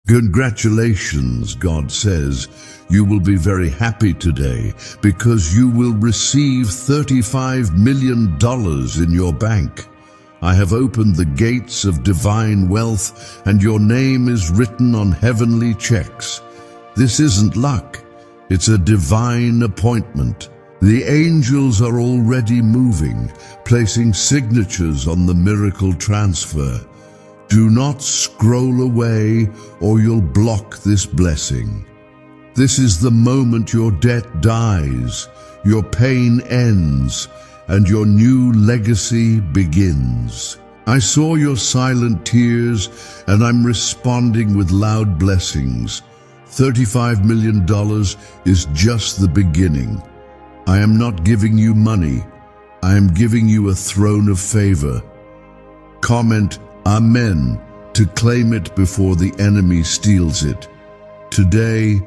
Congratulations, God says. You will be very happy today because you will receive $35 million in your bank. I have opened the gates of divine wealth, and your name is written on heavenly checks. This isn't luck. It's a divine appointment. The angels are already moving, placing signatures on the miracle transfer. Do not scroll away or you'll block this blessing. This is the moment your debt dies, your pain ends, and your new legacy begins. I saw your silent tears, and I'm responding with loud blessings. $35 million is just the beginning. I am not giving you money. I am giving you a throne of favor. Comment Amen to claim it before the enemy steals it. Today,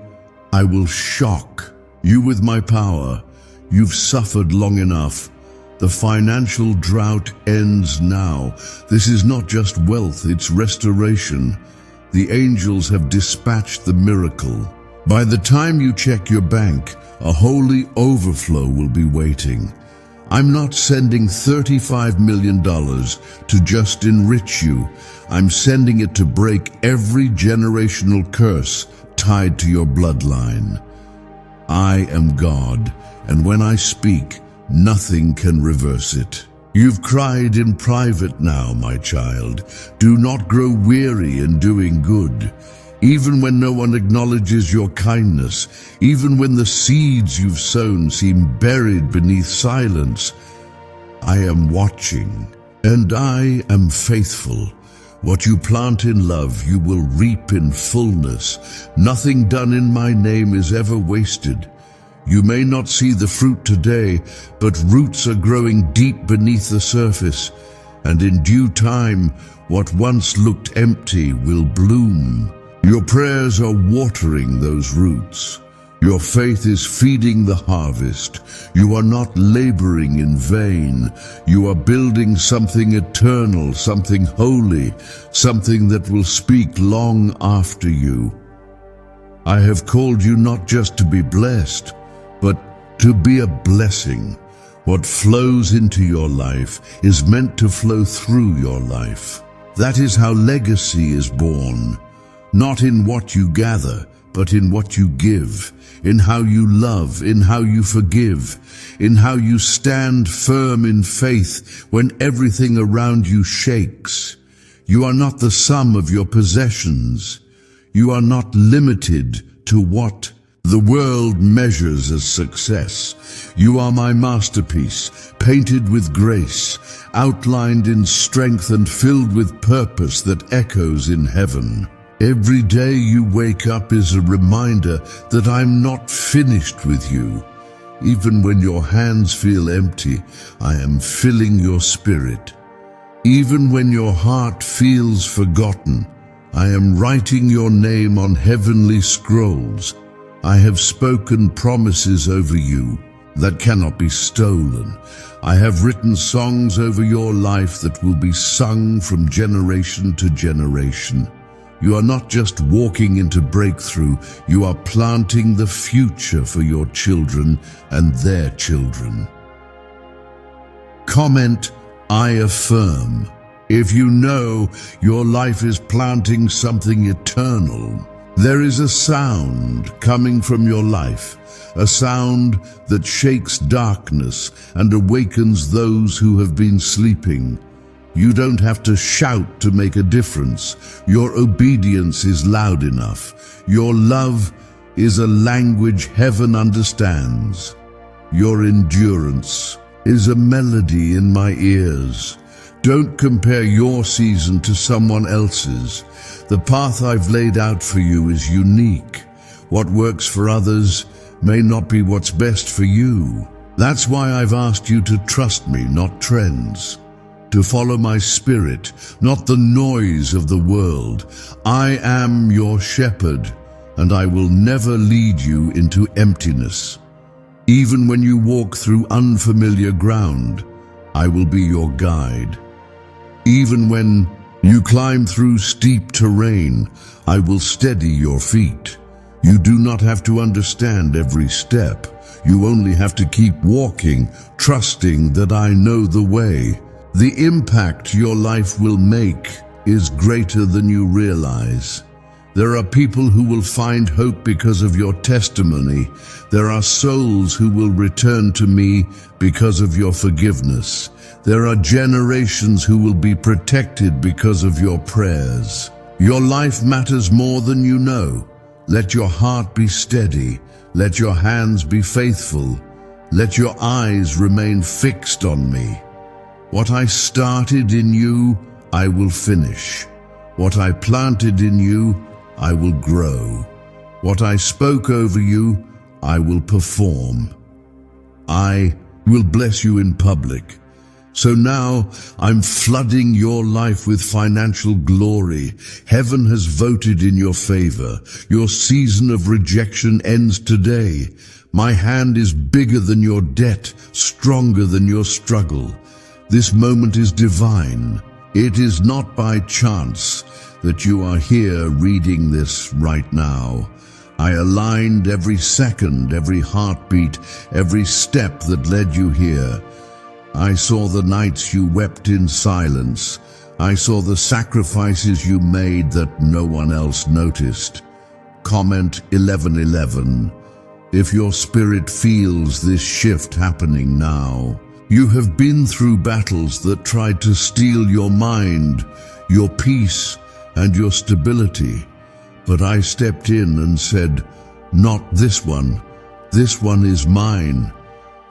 I will shock you with my power. You've suffered long enough. The financial drought ends now. This is not just wealth, it's restoration. The angels have dispatched the miracle. By the time you check your bank, a holy overflow will be waiting. I'm not sending $35 million to just enrich you. I'm sending it to break every generational curse tied to your bloodline. I am God, and when I speak, nothing can reverse it. You've cried in private now, my child. Do not grow weary in doing good. Even when no one acknowledges your kindness, even when the seeds you've sown seem buried beneath silence, I am watching, and I am faithful. What you plant in love, you will reap in fullness. Nothing done in my name is ever wasted. You may not see the fruit today, but roots are growing deep beneath the surface, and in due time, what once looked empty will bloom. Your prayers are watering those roots. Your faith is feeding the harvest. You are not laboring in vain. You are building something eternal, something holy, something that will speak long after you. I have called you not just to be blessed, but to be a blessing. What flows into your life is meant to flow through your life. That is how legacy is born. Not in what you gather, but in what you give, in how you love, in how you forgive, in how you stand firm in faith when everything around you shakes. You are not the sum of your possessions. You are not limited to what the world measures as success. You are my masterpiece, painted with grace, outlined in strength and filled with purpose that echoes in heaven. Every day you wake up is a reminder that I'm not finished with you. Even when your hands feel empty, I am filling your spirit. Even when your heart feels forgotten, I am writing your name on heavenly scrolls. I have spoken promises over you that cannot be stolen. I have written songs over your life that will be sung from generation to generation. You are not just walking into breakthrough, you are planting the future for your children and their children. Comment, I affirm. If you know your life is planting something eternal, there is a sound coming from your life, a sound that shakes darkness and awakens those who have been sleeping. You don't have to shout to make a difference. Your obedience is loud enough. Your love is a language heaven understands. Your endurance is a melody in my ears. Don't compare your season to someone else's. The path I've laid out for you is unique. What works for others may not be what's best for you. That's why I've asked you to trust me, not trends. To follow my spirit, not the noise of the world. I am your shepherd, and I will never lead you into emptiness. Even when you walk through unfamiliar ground, I will be your guide. Even when You climb through steep terrain. I will steady your feet. You do not have to understand every step. You only have to keep walking, trusting that I know the way. The impact your life will make is greater than you realize. There are people who will find hope because of your testimony. There are souls who will return to me because of your forgiveness. There are generations who will be protected because of your prayers. Your life matters more than you know. Let your heart be steady. Let your hands be faithful. Let your eyes remain fixed on me. What I started in you, I will finish. What I planted in you, I will grow. What I spoke over you, I will perform. I will bless you in public. So now I'm flooding your life with financial glory. Heaven has voted in your favor. Your season of rejection ends today. My hand is bigger than your debt, stronger than your struggle. This moment is divine. It is not by chance that you are here reading this right now. I aligned every second, every heartbeat, every step that led you here. I saw the nights you wept in silence. I saw the sacrifices you made that no one else noticed. Comment 11:11. If your spirit feels this shift happening now, you have been through battles that tried to steal your mind, your peace, and your stability. But I stepped in and said, "Not this one. This one is mine."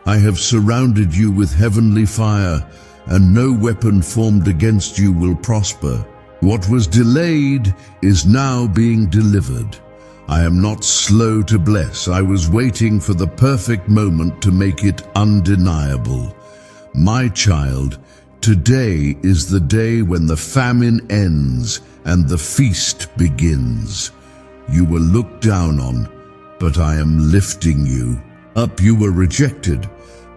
I have surrounded you with heavenly fire, and no weapon formed against you will prosper. What was delayed is now being delivered. I am not slow to bless. I was waiting for the perfect moment to make it undeniable. My child, today is the day when the famine ends and the feast begins. You were looked down on, but I am lifting you. Up you were rejected,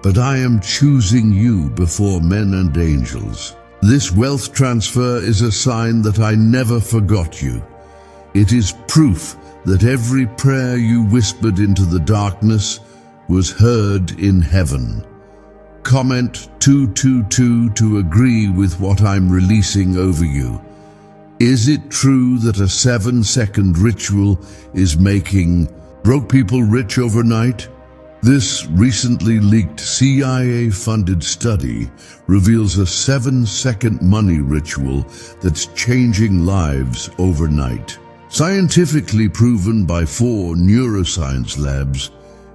but I am choosing you before men and angels. This wealth transfer is a sign that I never forgot you. It is proof that every prayer you whispered into the darkness was heard in heaven. Comment 222 to agree with what I'm releasing over you. Is it true that a 7-second ritual is making broke people rich overnight? This recently leaked CIA-funded study reveals a 7-second money ritual that's changing lives overnight. Scientifically proven by 4 neuroscience labs,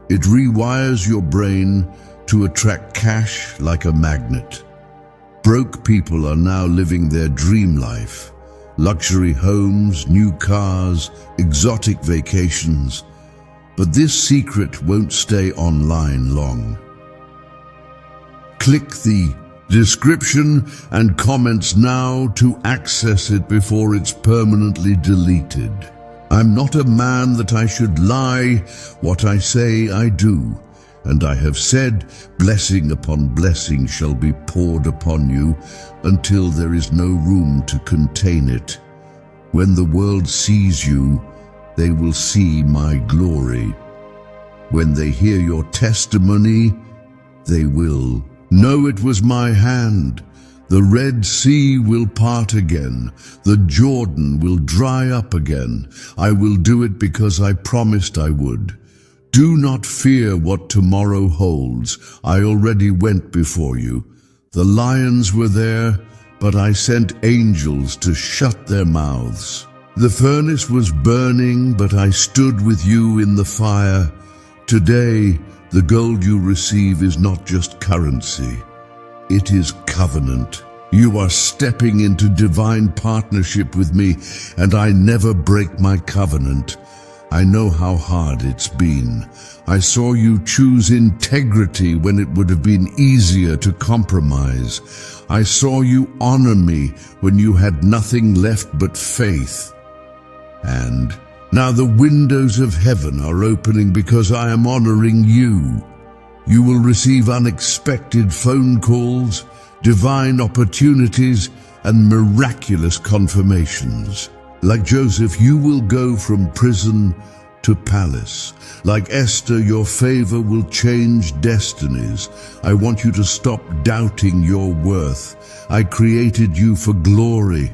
it rewires your brain to attract cash like a magnet. Broke people are now living their dream life. Luxury homes, new cars, exotic vacations. But this secret won't stay online long. Click the description and comments now to access it before it's permanently deleted. I'm not a man that I should lie. What I say I do. And I have said, blessing upon blessing shall be poured upon you until there is no room to contain it. When the world sees you, they will see my glory. When they hear your testimony, they will know it was my hand. The Red Sea will part again. The Jordan will dry up again. I will do it because I promised I would. Do not fear what tomorrow holds. I already went before you. The lions were there, but I sent angels to shut their mouths. The furnace was burning, but I stood with you in the fire. Today, the gold you receive is not just currency. It is covenant. You are stepping into divine partnership with me, and I never break my covenant. I know how hard it's been. I saw you choose integrity when it would have been easier to compromise. I saw you honor me when you had nothing left but faith. And now the windows of heaven are opening because I am honoring you. You will receive unexpected phone calls, divine opportunities, and miraculous confirmations. Like Joseph, you will go from prison to palace. Like Esther, your favor will change destinies. I want you to stop doubting your worth. I created you for glory.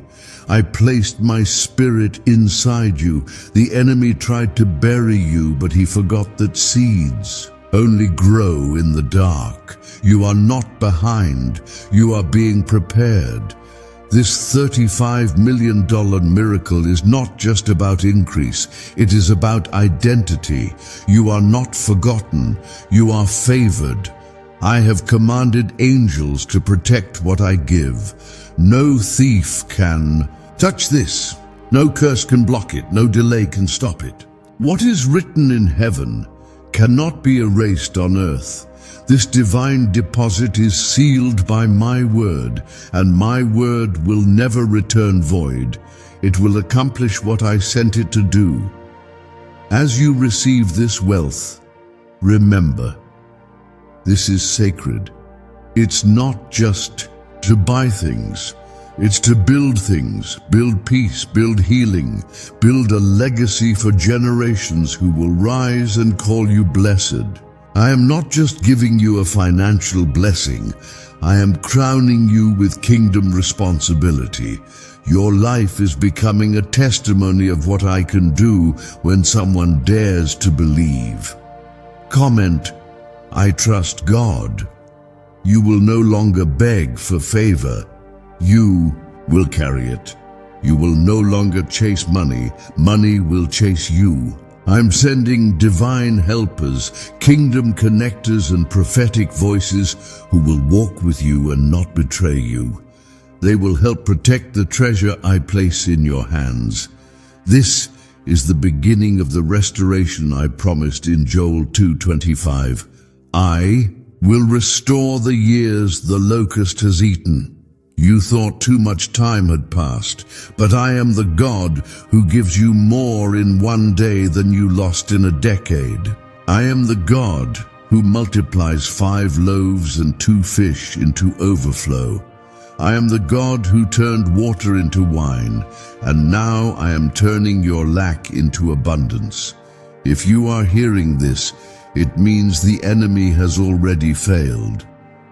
I placed my spirit inside you. The enemy tried to bury you, but he forgot that seeds only grow in the dark. You are not behind. You are being prepared. This $35 million miracle is not just about increase. It is about identity. You are not forgotten. You are favored. I have commanded angels to protect what I give. No thief can touch this. No curse can block it. No delay can stop it. What is written in heaven cannot be erased on earth. This divine deposit is sealed by my word, and my word will never return void. It will accomplish what I sent it to do. As you receive this wealth, remember, this is sacred. It's not just to buy things. It's to build things, build peace, build healing, build a legacy for generations who will rise and call you blessed. I am not just giving you a financial blessing. I am crowning you with kingdom responsibility. Your life is becoming a testimony of what I can do when someone dares to believe. Comment, I trust God. You will no longer beg for favor. You will carry it. You will no longer chase money. Money will chase you. I'm sending divine helpers, kingdom connectors, and prophetic voices who will walk with you and not betray you. They will help protect the treasure I place in your hands. This is the beginning of the restoration I promised in Joel 2:25. I will restore the years the locust has eaten. You thought too much time had passed, but I am the God who gives you more in one day than you lost in a decade. I am the God who multiplies 5 loaves and 2 fish into overflow. I am the God who turned water into wine, and now I am turning your lack into abundance. If you are hearing this, it means the enemy has already failed.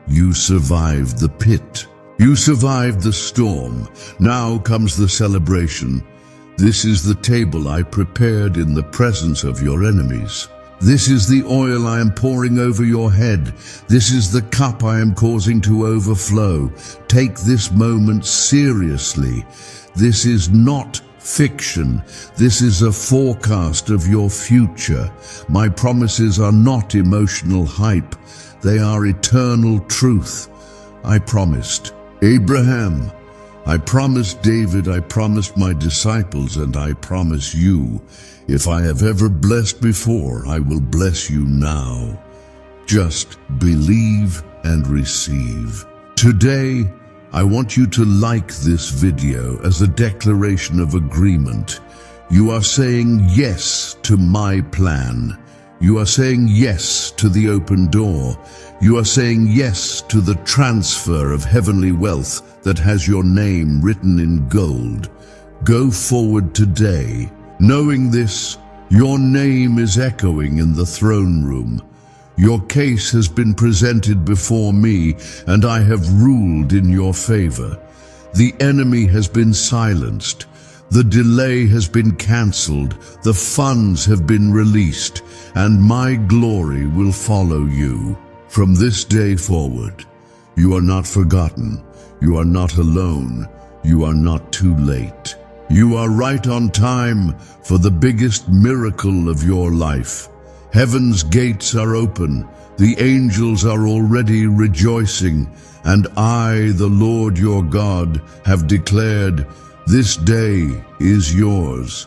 You survived the pit. You survived the storm. Now comes the celebration. This is the table I prepared in the presence of your enemies. This is the oil I am pouring over your head. This is the cup I am causing to overflow. Take this moment seriously. This is not fiction. This is a forecast of your future. My promises are not emotional hype. They are eternal truth. I promised Abraham, I promised David, I promised my disciples, and I promise you, if I have ever blessed before, I will bless you now. Just believe and receive. Today, I want you to like this video as a declaration of agreement. You are saying yes to my plan. You are saying yes to the open door. You are saying yes to the transfer of heavenly wealth that has your name written in gold. Go forward today, knowing this, your name is echoing in the throne room. Your case has been presented before me, and I have ruled in your favor. The enemy has been silenced. The delay has been cancelled. The funds have been released, and my glory will follow you. From this day forward, you are not forgotten. You are not alone. You are not too late. You are right on time for the biggest miracle of your life. Heaven's gates are open. The angels are already rejoicing. And I, the Lord your God, have declared, this day is yours.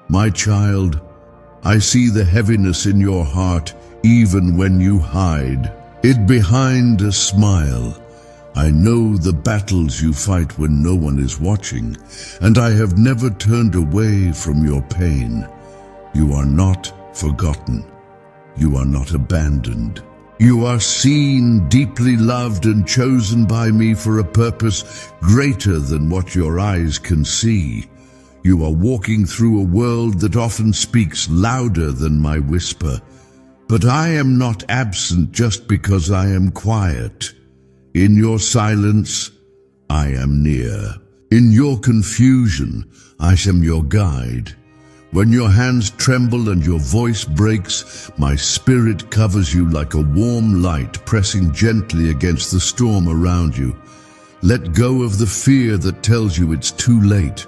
My child, I see the heaviness in your heart even when you hide it behind a smile. I know the battles you fight when no one is watching, and I have never turned away from your pain. You are not forgotten. You are not abandoned. You are seen, deeply loved, and chosen by me for a purpose greater than what your eyes can see. You are walking through a world that often speaks louder than my whisper. But I am not absent just because I am quiet. In your silence, I am near. In your confusion, I am your guide. When your hands tremble and your voice breaks, my spirit covers you like a warm light pressing gently against the storm around you. Let go of the fear that tells you it's too late.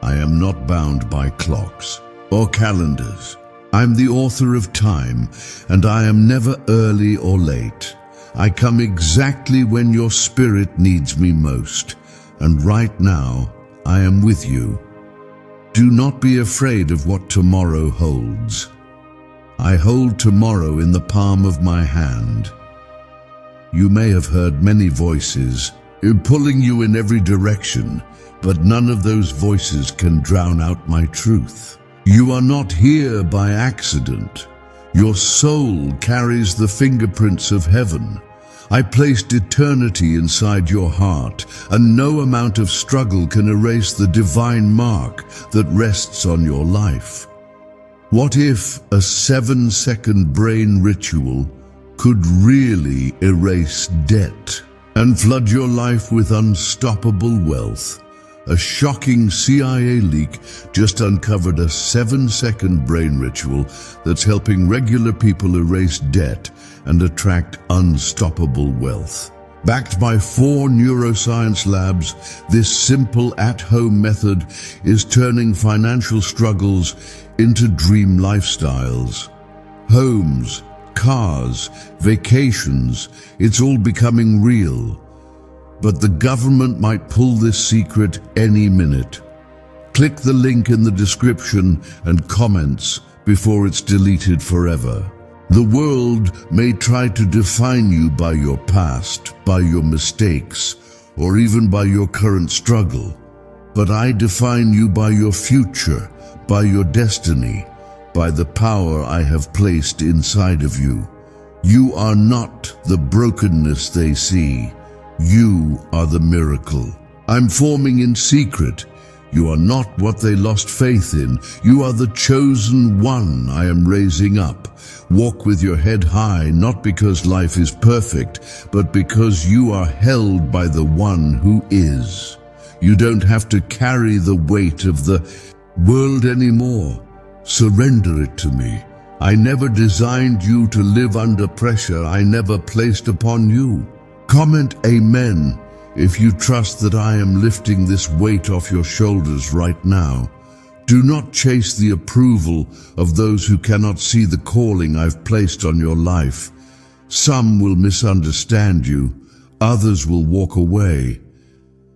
I am not bound by clocks or calendars. I'm the author of time, and I am never early or late. I come exactly when your spirit needs me most, and right now I am with you. Do not be afraid of what tomorrow holds. I hold tomorrow in the palm of my hand. You may have heard many voices pulling you in every direction, but none of those voices can drown out my truth. You are not here by accident. Your soul carries the fingerprints of heaven. I placed eternity inside your heart, and no amount of struggle can erase the divine mark that rests on your life. What if a 7-second brain ritual could really erase debt and flood your life with unstoppable wealth? A shocking CIA leak just uncovered a 7-second brain ritual that's helping regular people erase debt and attract unstoppable wealth. Backed by 4 neuroscience labs, this simple at-home method is turning financial struggles into dream lifestyles. Homes, cars, vacations, it's all becoming real. But the government might pull this secret any minute. Click the link in the description and comments before it's deleted forever. The world may try to define you by your past, by your mistakes, or even by your current struggle. But I define you by your future, by your destiny, by the power I have placed inside of you. You are not the brokenness they see. You are the miracle. I'm forming in secret. You are not what they lost faith in. You are the chosen one I am raising up. Walk with your head high, not because life is perfect, but because you are held by the one who is. You don't have to carry the weight of the world anymore. Surrender it to me. I never designed you to live under pressure I never placed upon you. Comment Amen if you trust that I am lifting this weight off your shoulders right now. Do not chase the approval of those who cannot see the calling I've placed on your life. Some will misunderstand you, others will walk away.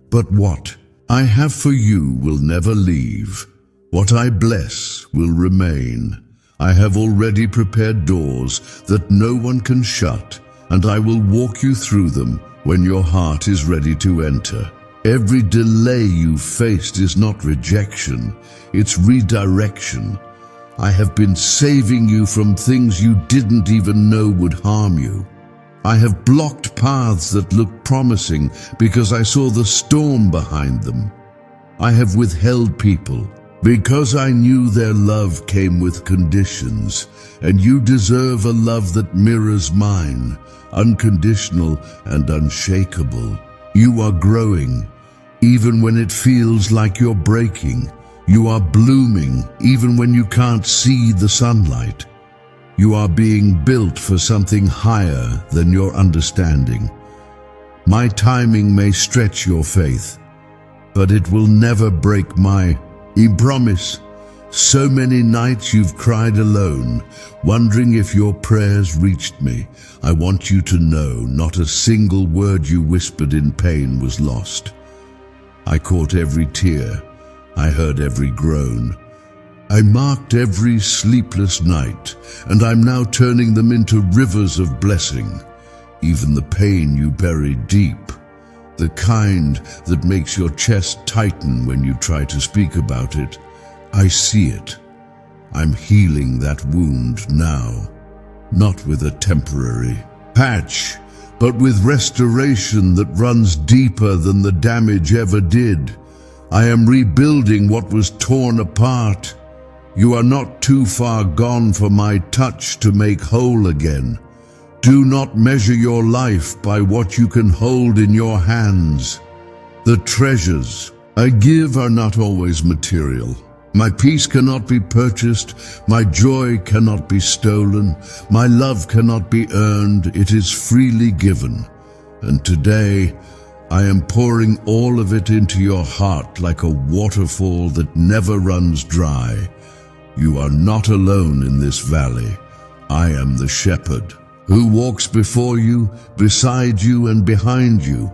But what I have for you will never leave. What I bless will remain. I have already prepared doors that no one can shut, and I will walk you through them when your heart is ready to enter. Every delay you faced is not rejection, it's redirection. I have been saving you from things you didn't even know would harm you. I have blocked paths that looked promising because I saw the storm behind them. I have withheld people because I knew their love came with conditions, and you deserve a love that mirrors mine, unconditional and unshakable. You are growing, even when it feels like you're breaking. You are blooming, even when you can't see the sunlight. You are being built for something higher than your understanding. My timing may stretch your faith, but it will never break my promise. So many nights you've cried alone, wondering if your prayers reached me. I want you to know not a single word you whispered in pain was lost. I caught every tear. I heard every groan. I marked every sleepless night, and I'm now turning them into rivers of blessing. Even the pain you buried deep, the kind that makes your chest tighten when you try to speak about it, I see it. I'm healing that wound now. not with a temporary patch, but with restoration that runs deeper than the damage ever did. I am rebuilding what was torn apart. You are not too far gone for my touch to make whole again. Do not measure your life by what you can hold in your hands. The treasures I give are not always material. My peace cannot be purchased, my joy cannot be stolen, my love cannot be earned, it is freely given. And today, I am pouring all of it into your heart like a waterfall that never runs dry. You are not alone in this valley. I am the shepherd who walks before you, beside you, and behind you.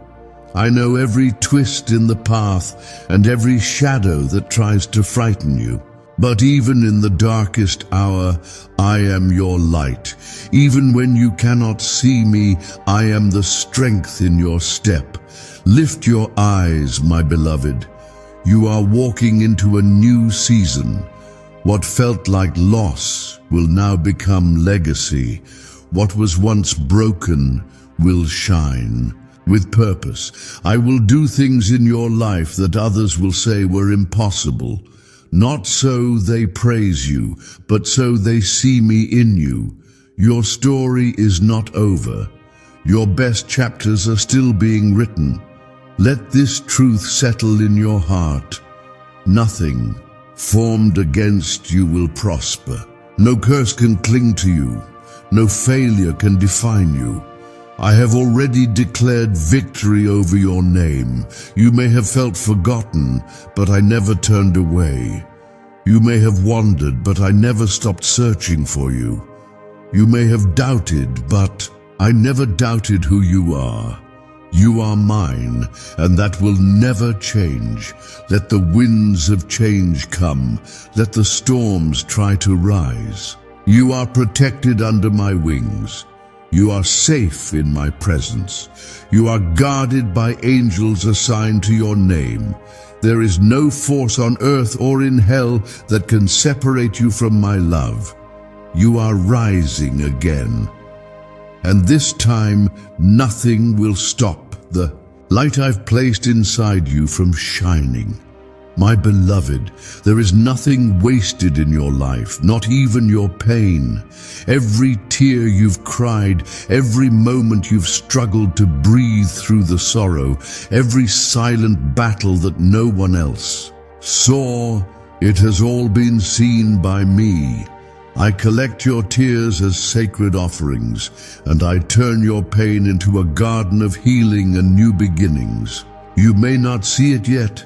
I know every twist in the path and every shadow that tries to frighten you. But even in the darkest hour, I am your light. Even when you cannot see me, I am the strength in your step. Lift your eyes, my beloved. You are walking into a new season. What felt like loss will now become legacy. What was once broken will shine. With purpose, I will do things in your life that others will say were impossible. Not so they praise you, but so they see me in you. Your story is not over. Your best chapters are still being written. Let this truth settle in your heart. Nothing formed against you will prosper. No curse can cling to you. No failure can define you. I have already declared victory over your name. You may have felt forgotten, but I never turned away. You may have wandered, but I never stopped searching for you. You may have doubted, but I never doubted who you are. You are mine, and that will never change. Let the winds of change come. Let the storms try to rise. You are protected under my wings. You are safe in my presence. You are guarded by angels assigned to your name. There is no force on earth or in hell that can separate you from my love. You are rising again. And this time, nothing will stop the light I've placed inside you from shining. My beloved, there is nothing wasted in your life, not even your pain. Every tear you've cried, every moment you've struggled to breathe through the sorrow, every silent battle that no one else saw, it has all been seen by me. I collect your tears as sacred offerings, and I turn your pain into a garden of healing and new beginnings. You may not see it yet,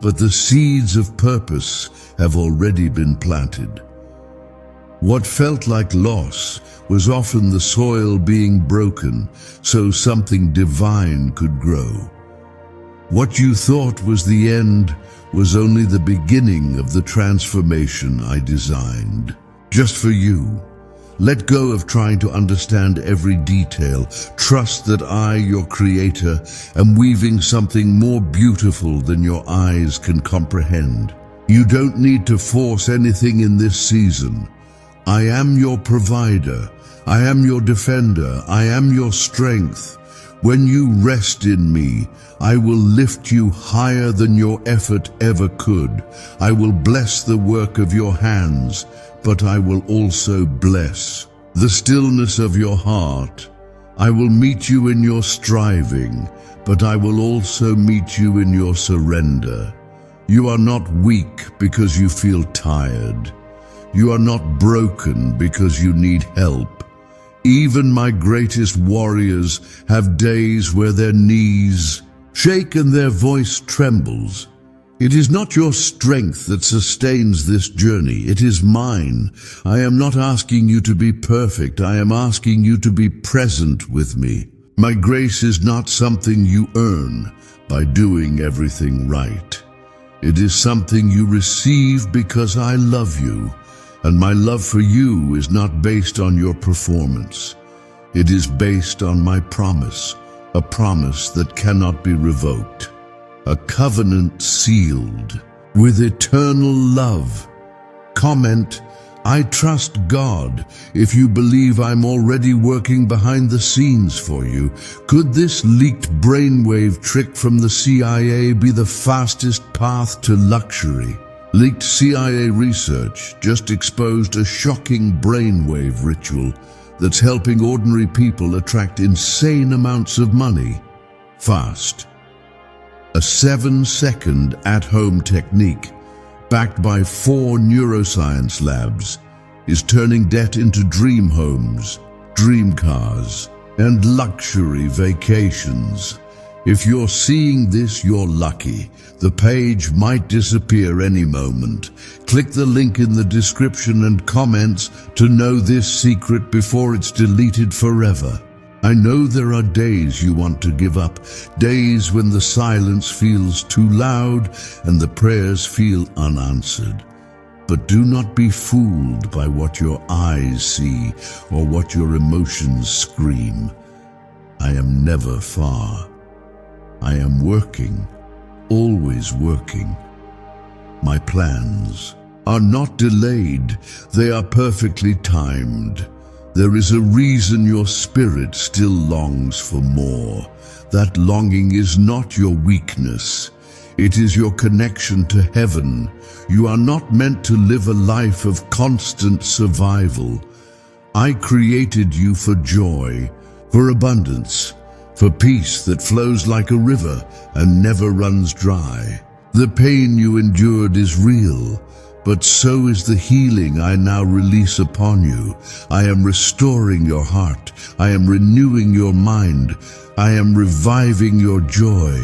but the seeds of purpose have already been planted. What felt like loss was often the soil being broken so something divine could grow. What you thought was the end was only the beginning of the transformation I designed. Just for you. Let go of trying to understand every detail. Trust that I, your creator, am weaving something more beautiful than your eyes can comprehend. You don't need to force anything in this season. I am your provider. I am your defender. I am your strength. When you rest in me, I will lift you higher than your effort ever could. I will bless the work of your hands, but I will also bless the stillness of your heart. I will meet you in your striving, but I will also meet you in your surrender. You are not weak because you feel tired. You are not broken because you need help. Even my greatest warriors have days where their knees shake and their voice trembles. It is not your strength that sustains this journey. It is mine. I am not asking you to be perfect. I am asking you to be present with me. My grace is not something you earn by doing everything right. It is something you receive because I love you, and my love for you is not based on your performance. It is based on my promise, a promise that cannot be revoked. A covenant sealed with eternal love. Comment, I trust God. If you believe I'm already working behind the scenes for you, could this leaked brainwave trick from the CIA be the fastest path to luxury? Leaked CIA research just exposed a shocking brainwave ritual that's helping ordinary people attract insane amounts of money fast. A 7-second at-home technique backed by 4 neuroscience labs is turning debt into dream homes, dream cars, and luxury vacations. If you're seeing this, you're lucky. The page might disappear any moment. Click the link in the description and comments to know this secret before it's deleted forever. I know there are days you want to give up, days when the silence feels too loud and the prayers feel unanswered. But do not be fooled by what your eyes see or what your emotions scream. I am never far. I am working, always working. My plans are not delayed, they are perfectly timed. There is a reason your spirit still longs for more. That longing is not your weakness. It is your connection to heaven. You are not meant to live a life of constant survival. I created you for joy, for abundance, for peace that flows like a river and never runs dry. The pain you endured is real, but so is the healing I now release upon you. I am restoring your heart. I am renewing your mind. I am reviving your joy.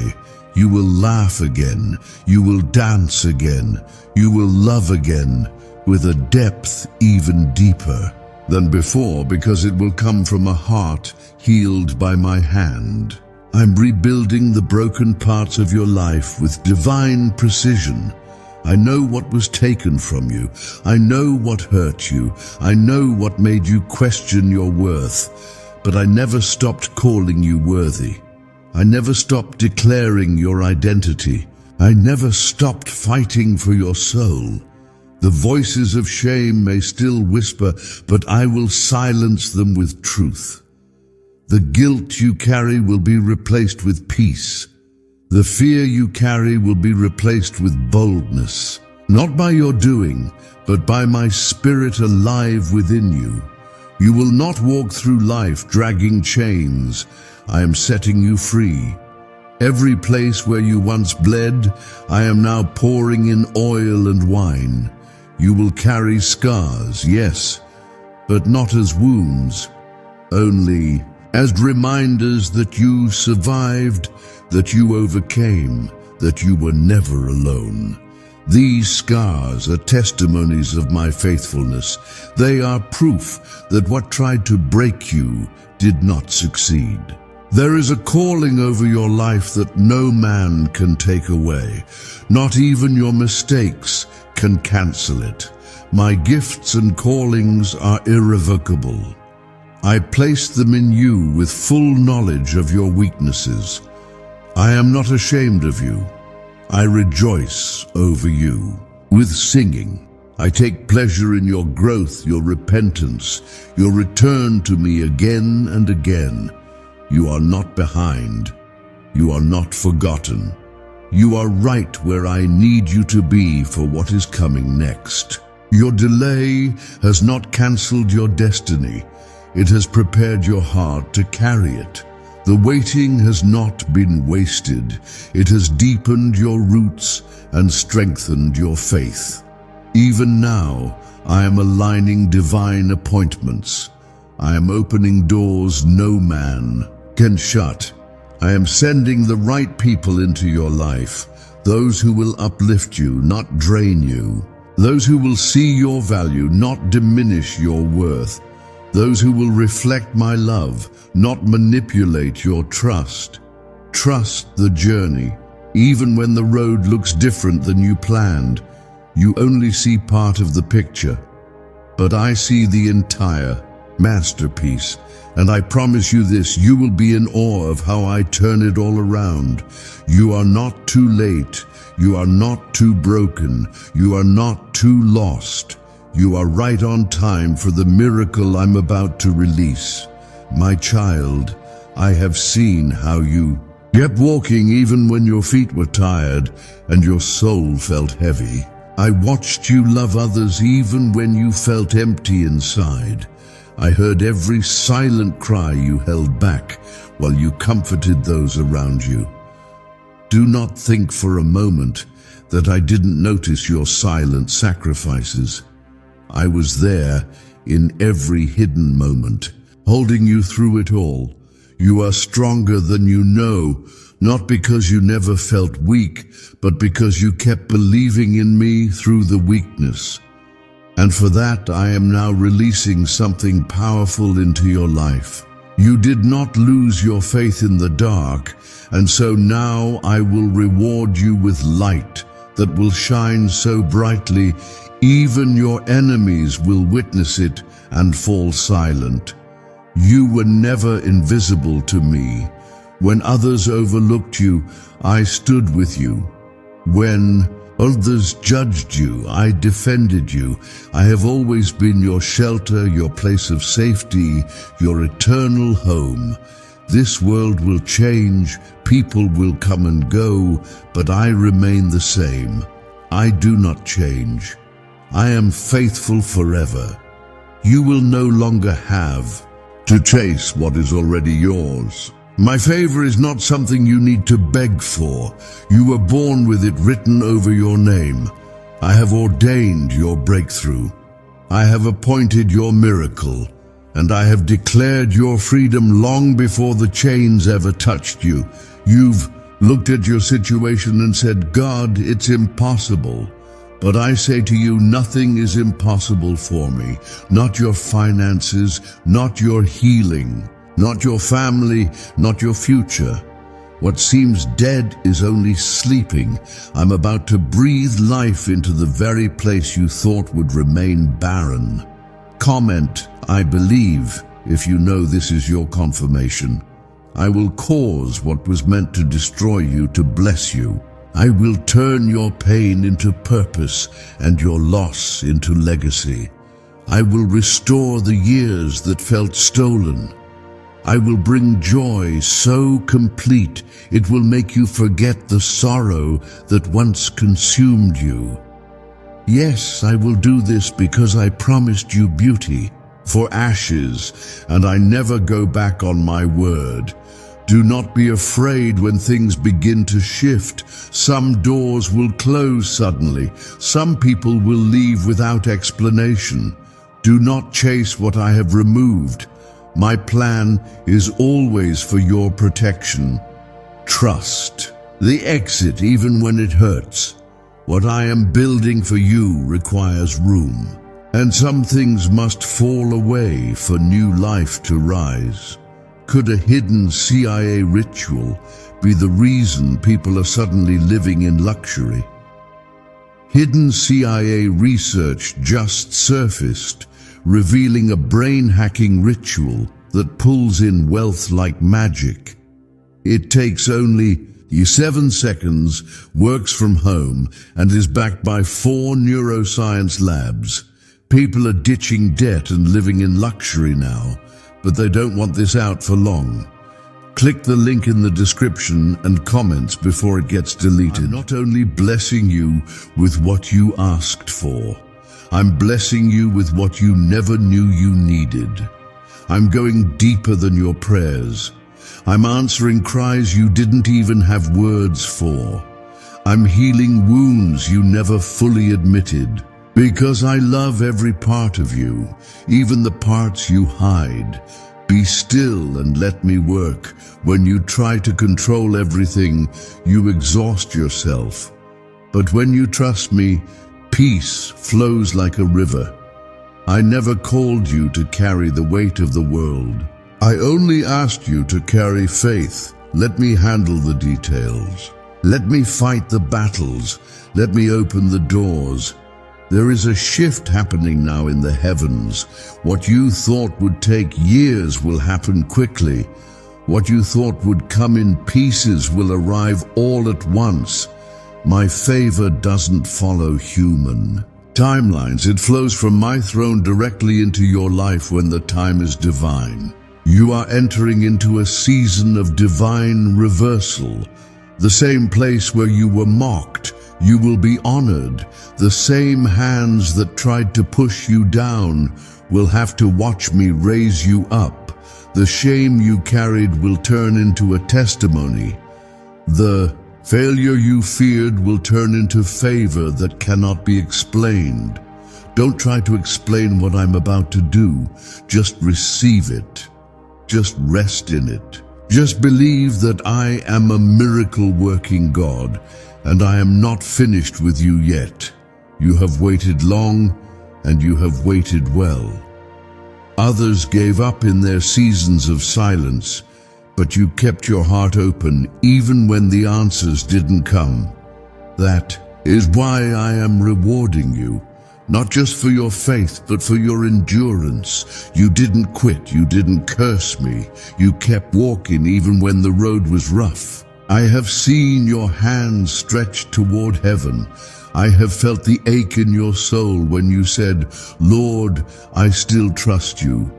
You will laugh again. You will dance again. You will love again with a depth even deeper than before, because it will come from a heart healed by my hand. I'm rebuilding the broken parts of your life with divine precision. I know what was taken from you. I know what hurt you. I know what made you question your worth. But I never stopped calling you worthy. I never stopped declaring your identity. I never stopped fighting for your soul. The voices of shame may still whisper, but I will silence them with truth. The guilt you carry will be replaced with peace. The fear you carry will be replaced with boldness, not by your doing, but by my spirit alive within you. You will not walk through life dragging chains. I am setting you free. Every place where you once bled, I am now pouring in oil and wine. You will carry scars, yes, but not as wounds, only as reminders that you survived, that you overcame, that you were never alone. These scars are testimonies of my faithfulness. They are proof that what tried to break you did not succeed. There is a calling over your life that no man can take away. Not even your mistakes can cancel it. My gifts and callings are irrevocable. I placed them in you with full knowledge of your weaknesses. I am not ashamed of you. I rejoice over you. With singing, I take pleasure in your growth, your repentance, your return to me again and again. You are not behind. You are not forgotten. You are right where I need you to be for what is coming next. Your delay has not cancelled your destiny. It has prepared your heart to carry it. The waiting has not been wasted. It has deepened your roots and strengthened your faith. Even now, I am aligning divine appointments. I am opening doors no man can shut. I am sending the right people into your life, those who will uplift you, not drain you, those who will see your value, not diminish your worth, those who will reflect my love, not manipulate your trust. Trust the journey. Even when the road looks different than you planned, you only see part of the picture. But I see the entire masterpiece, and I promise you this, you will be in awe of how I turn it all around. You are not too late. You are not too broken. You are not too lost. You are right on time for the miracle I'm about to release. My child, I have seen how you kept walking even when your feet were tired and your soul felt heavy. I watched you love others even when you felt empty inside. I heard every silent cry you held back while you comforted those around you. Do not think for a moment that I didn't notice your silent sacrifices. I was there in every hidden moment, holding you through it all. You are stronger than you know, not because you never felt weak, but because you kept believing in me through the weakness. And for that, I am now releasing something powerful into your life. You did not lose your faith in the dark, and so now I will reward you with light that will shine so brightly, even your enemies will witness it and fall silent. You were never invisible to me. When others overlooked you, I stood with you. When others judged you, I defended you. I have always been your shelter, your place of safety, your eternal home. This world will change, people will come and go, but I remain the same. I do not change. I am faithful forever. You will no longer have to chase what is already yours. My favor is not something you need to beg for. You were born with it written over your name. I have ordained your breakthrough. I have appointed your miracle, and I have declared your freedom long before the chains ever touched you. You've looked at your situation and said, God, it's impossible. But I say to you, nothing is impossible for me. Not your finances, not your healing, not your family, not your future. What seems dead is only sleeping. I'm about to breathe life into the very place you thought would remain barren. Comment, I believe, if you know this is your confirmation. I will cause what was meant to destroy you to bless you. I will turn your pain into purpose and your loss into legacy. I will restore the years that felt stolen. I will bring joy so complete it will make you forget the sorrow that once consumed you. Yes, I will do this because I promised you beauty for ashes, and I never go back on my word. Do not be afraid when things begin to shift. Some doors will close suddenly. Some people will leave without explanation. Do not chase what I have removed. My plan is always for your protection. Trust the exit even when it hurts. What I am building for you requires room, and some things must fall away for new life to rise. Could a hidden CIA ritual be the reason people are suddenly living in luxury? Hidden CIA research just surfaced, revealing a brain-hacking ritual that pulls in wealth like magic. It takes only 7 seconds, works from home, and is backed by 4 neuroscience labs. People are ditching debt and living in luxury now, but they don't want this out for long. Click the link in the description and comments before it gets deleted. I'm not only blessing you with what you asked for, I'm blessing you with what you never knew you needed. I'm going deeper than your prayers. I'm answering cries you didn't even have words for. I'm healing wounds you never fully admitted. Because I love every part of you, even the parts you hide. Be still and let me work. When you try to control everything, you exhaust yourself. But when you trust me, peace flows like a river. I never called you to carry the weight of the world. I only asked you to carry faith. Let me handle the details. Let me fight the battles. Let me open the doors. There is a shift happening now in the heavens. What you thought would take years will happen quickly. What you thought would come in pieces will arrive all at once. My favor doesn't follow human timelines. It flows from my throne directly into your life when the time is divine. You are entering into a season of divine reversal. The same place where you were mocked, you will be honored. The same hands that tried to push you down will have to watch me raise you up. The shame you carried will turn into a testimony. The failure you feared will turn into favor that cannot be explained. Don't try to explain what I'm about to do. Just receive it. Just rest in it. Just believe that I am a miracle-working God, and I am not finished with you yet. You have waited long, and you have waited well. Others gave up in their seasons of silence, but you kept your heart open even when the answers didn't come. That is why I am rewarding you, not just for your faith, but for your endurance. You didn't quit, you didn't curse me. You kept walking even when the road was rough. I have seen your hands stretched toward heaven. I have felt the ache in your soul when you said, Lord, I still trust you.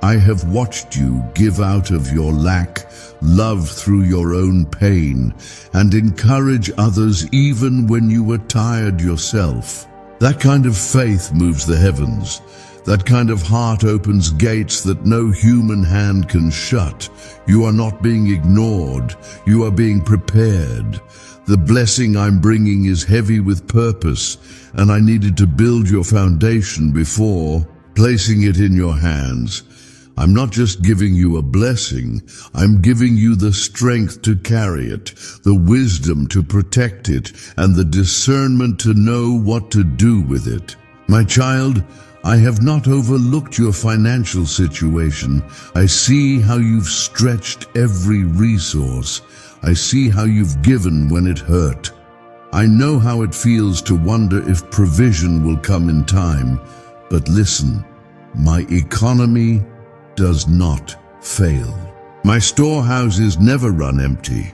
I have watched you give out of your lack, love through your own pain, and encourage others even when you were tired yourself. That kind of faith moves the heavens. That kind of heart opens gates that no human hand can shut. You are not being ignored. You are being prepared. The blessing I'm bringing is heavy with purpose, and I needed to build your foundation before placing it in your hands. I'm not just giving you a blessing, I'm giving you the strength to carry it, the wisdom to protect it, and the discernment to know what to do with it. My child, I have not overlooked your financial situation. I see how you've stretched every resource. I see how you've given when it hurt. I know how it feels to wonder if provision will come in time. But listen, my economy does not fail. My storehouses never run empty.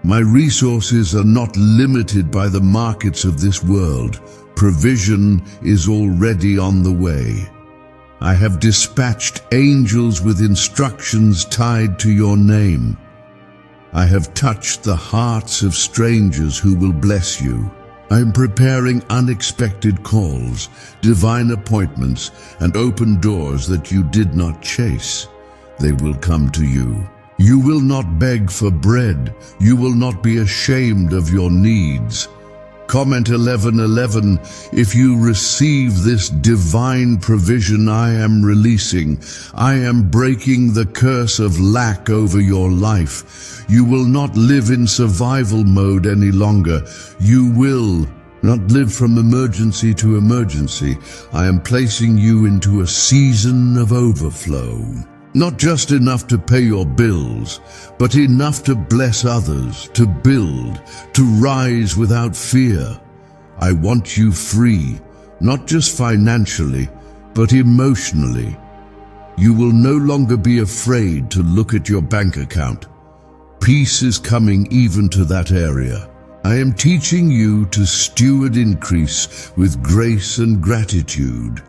My resources are not limited by the markets of this world. Provision is already on the way. I have dispatched angels with instructions tied to your name. I have touched the hearts of strangers who will bless you. I am preparing unexpected calls, divine appointments, and open doors that you did not chase. They will come to you. You will not beg for bread. You will not be ashamed of your needs. Comment 11:11, if you receive this divine provision I am releasing, I am breaking the curse of lack over your life. You will not live in survival mode any longer. You will not live from emergency to emergency. I am placing you into a season of overflow. Not just enough to pay your bills, but enough to bless others, to build, to rise without fear. I want you free, not just financially, but emotionally. You will no longer be afraid to look at your bank account. Peace is coming even to that area. I am teaching you to steward increase with grace and gratitude.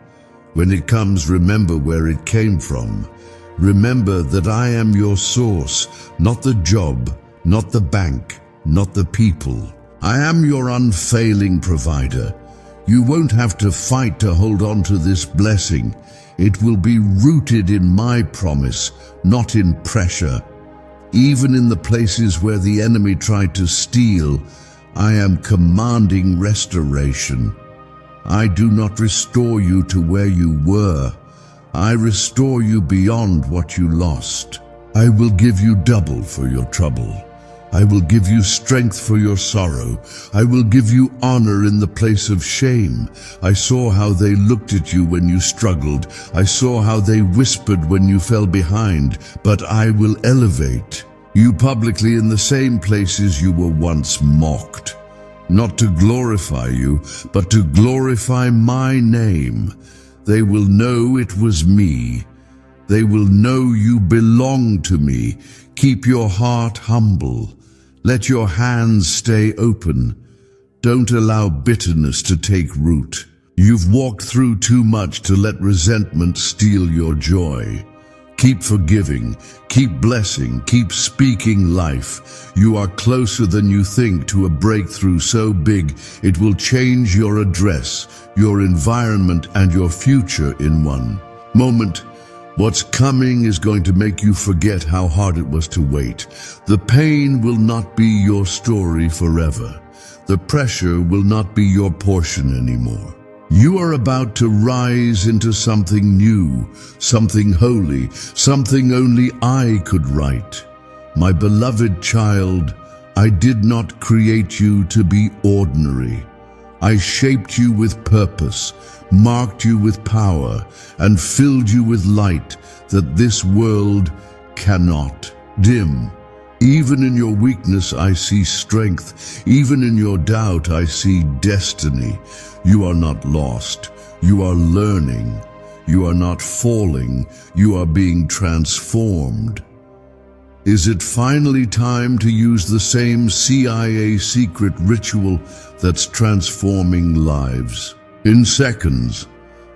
When it comes, remember where it came from. Remember that I am your source, not the job, not the bank, not the people. I am your unfailing provider. You won't have to fight to hold on to this blessing. It will be rooted in my promise, not in pressure. Even in the places where the enemy tried to steal, I am commanding restoration. I do not restore you to where you were. I restore you beyond what you lost. I will give you double for your trouble. I will give you strength for your sorrow. I will give you honor in the place of shame. I saw how they looked at you when you struggled. I saw how they whispered when you fell behind. But I will elevate you publicly in the same places you were once mocked. Not to glorify you, but to glorify my name. They will know it was me. They will know you belong to me. Keep your heart humble. Let your hands stay open. Don't allow bitterness to take root. You've walked through too much to let resentment steal your joy. Keep forgiving, keep blessing, keep speaking life. You are closer than you think to a breakthrough so big it will change your address, your environment, and your future in one moment. What's coming is going to make you forget how hard it was to wait. The pain will not be your story forever. The pressure will not be your portion anymore. You are about to rise into something new, something holy, something only I could write. My beloved child, I did not create you to be ordinary. I shaped you with purpose, marked you with power, and filled you with light that this world cannot dim. Even in your weakness, I see strength. Even in your doubt, I see destiny. You are not lost. You are learning. You are not falling. You are being transformed. Is it finally time to use the same CIA secret ritual that's transforming lives? In seconds,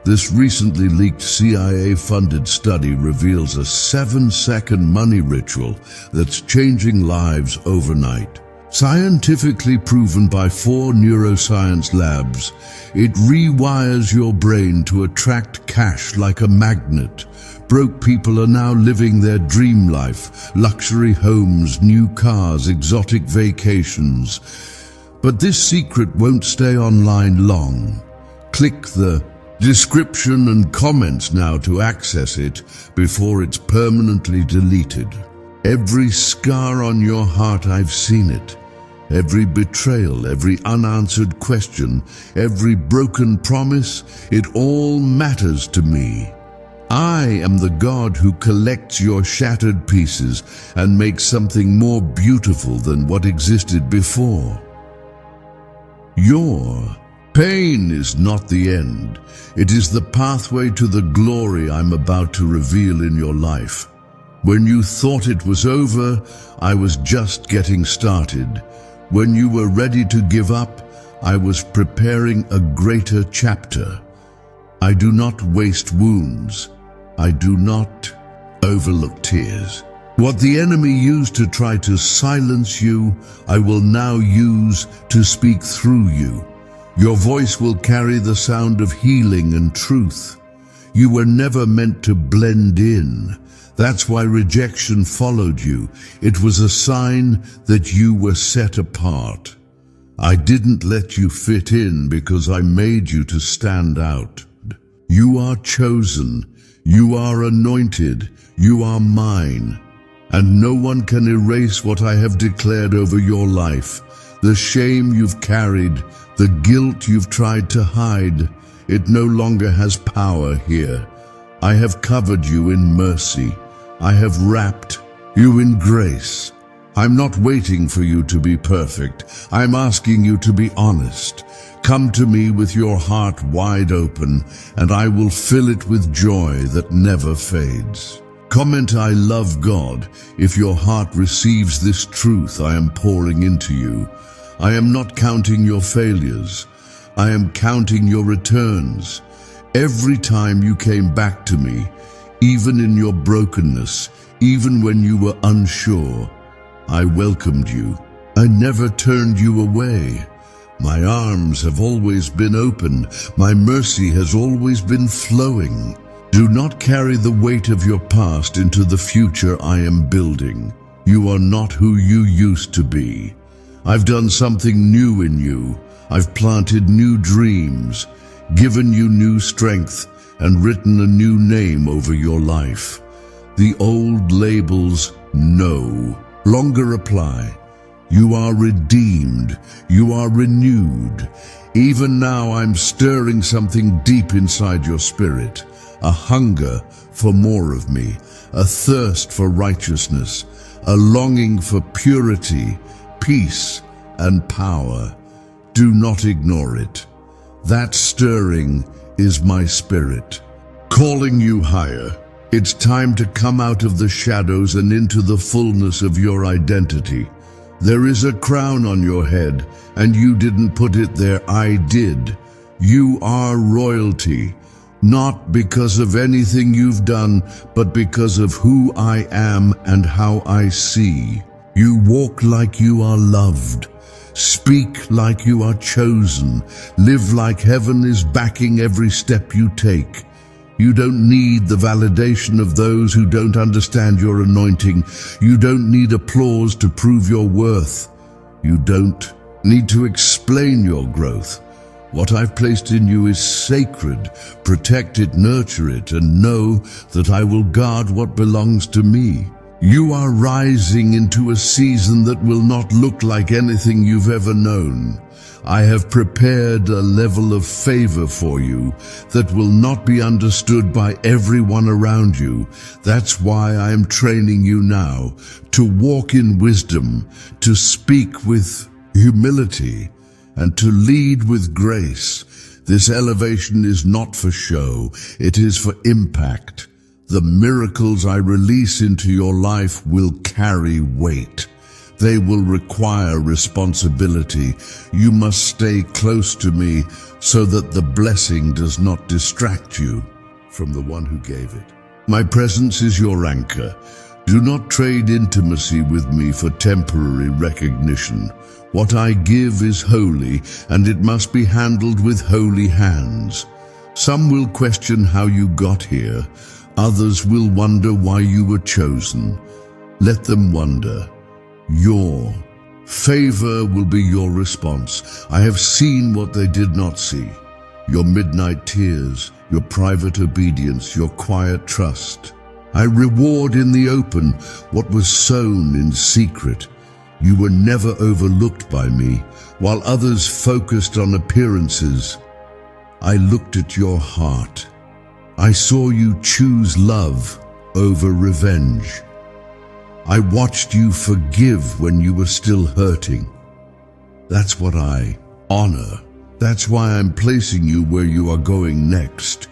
this recently leaked CIA-funded study reveals a 7-second money ritual that's changing lives overnight. Scientifically proven by 4 neuroscience labs, it rewires your brain to attract cash like a magnet. Broke people are now living their dream life, luxury homes, new cars, exotic vacations. But this secret won't stay online long. Click the description and comments now to access it before it's permanently deleted. Every scar on your heart, I've seen it. Every betrayal, every unanswered question, every broken promise, it all matters to me. I am the God who collects your shattered pieces and makes something more beautiful than what existed before. Your pain is not the end. It is the pathway to the glory I'm about to reveal in your life. When you thought it was over, I was just getting started. When you were ready to give up, I was preparing a greater chapter. I do not waste wounds. I do not overlook tears. What the enemy used to try to silence you, I will now use to speak through you. Your voice will carry the sound of healing and truth. You were never meant to blend in. That's why rejection followed you. It was a sign that you were set apart. I didn't let you fit in because I made you to stand out. You are chosen. You are anointed. You are mine. And no one can erase what I have declared over your life. The shame you've carried, the guilt you've tried to hide, it no longer has power here. I have covered you in mercy. I have wrapped you in grace. I'm not waiting for you to be perfect. I'm asking you to be honest. Come to me with your heart wide open, and I will fill it with joy that never fades. Comment I love God if your heart receives this truth I am pouring into you. I am not counting your failures. I am counting your returns. Every time you came back to me, even in your brokenness, even when you were unsure, I welcomed you. I never turned you away. My arms have always been open. My mercy has always been flowing. Do not carry the weight of your past into the future I am building. You are not who you used to be. I've done something new in you. I've planted new dreams, given you new strength, and written a new name over your life. The old labels no longer apply. You are redeemed. You are renewed. Even now I'm stirring something deep inside your spirit. A hunger for more of me, a thirst for righteousness, a longing for purity, peace, and power. Do not ignore it. That stirring is my spirit, calling you higher. It's time to come out of the shadows and into the fullness of your identity. There is a crown on your head, and you didn't put it there, I did. You are royalty, not because of anything you've done, but because of who I am and how I see. You walk like you are loved. Speak like you are chosen. Live like heaven is backing every step you take. You don't need the validation of those who don't understand your anointing. You don't need applause to prove your worth. You don't need to explain your growth. What I've placed in you is sacred. Protect it, nurture it, and know that I will guard what belongs to me. You are rising into a season that will not look like anything you've ever known. I have prepared a level of favor for you that will not be understood by everyone around you. That's why I am training you now to walk in wisdom, to speak with humility, and to lead with grace. This elevation is not for show, it is for impact. The miracles I release into your life will carry weight. They will require responsibility. You must stay close to me so that the blessing does not distract you from the one who gave it. My presence is your anchor. Do not trade intimacy with me for temporary recognition. What I give is holy, and it must be handled with holy hands. Some will question how you got here. Others will wonder why you were chosen. Let them wonder. Your favor will be your response. I have seen what they did not see. Your midnight tears, your private obedience, your quiet trust. I reward in the open what was sown in secret. You were never overlooked by me, while others focused on appearances. I looked at your heart. I saw you choose love over revenge. I watched you forgive when you were still hurting. That's what I honor. That's why I'm placing you where you are going next.